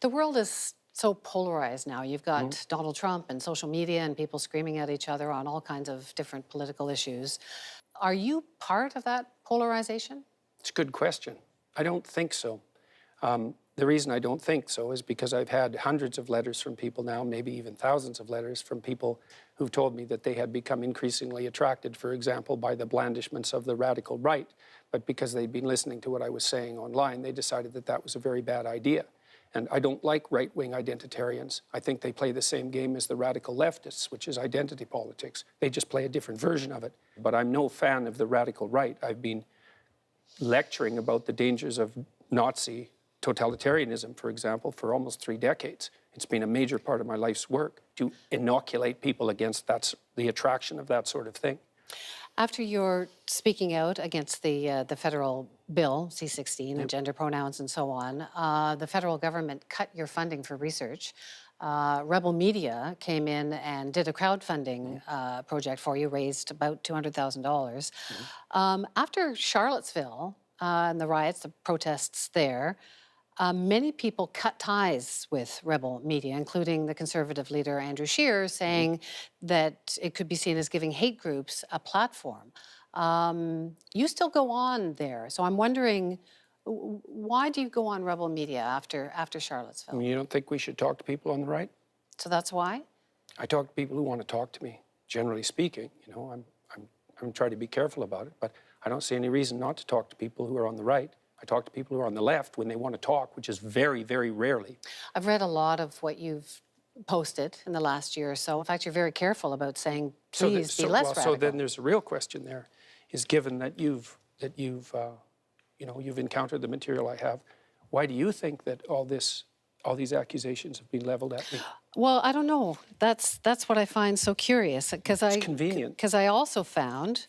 The world is so polarized now. You've got Donald Trump and social media and people screaming at each other on all kinds of different political issues. Are you part of that polarization? It's a good question. I don't think so. The reason I don't think so is because I've had hundreds of letters from people now, maybe even thousands of letters from people who've told me that they had become increasingly attracted, for example, by the blandishments of the radical right. But because they'd been listening to what I was saying online, they decided that that was a very bad idea. And I don't like right-wing identitarians. I think they play the same game as the radical leftists, which is identity politics. They just play a different version of it. But I'm no fan of the radical right. I've been lecturing about the dangers of Nazi totalitarianism, for example, for almost 3 decades. It's been a major part of my life's work to inoculate people against the attraction of that sort of thing. After you're speaking out against the federal bill, C-16, and gender pronouns and so on, the federal government cut your funding for research. Rebel Media came in and did a crowdfunding project for you, raised about $200,000. After Charlottesville and the riots, the protests there, many people cut ties with Rebel Media, including the Conservative leader Andrew Scheer, saying that it could be seen as giving hate groups a platform. You still go on there, so I'm wondering, why do you go on Rebel Media after Charlottesville? You don't think we should talk to people on the right? So that's why? I talk to people who want to talk to me, generally speaking. You know, I'm trying to be careful about it, but I don't see any reason not to talk to people who are on the right. I talk to people who are on the left when they want to talk, which is very, very rarely. I've read a lot of what you've posted in the last year or so. In fact, you're very careful about saying, please be less radical. So then there's a real question there, is given that you've encountered the material I have, why do you think that all these accusations have been leveled at me? Well, I don't know. That's what I find so curious, because It's convenient. Because I also found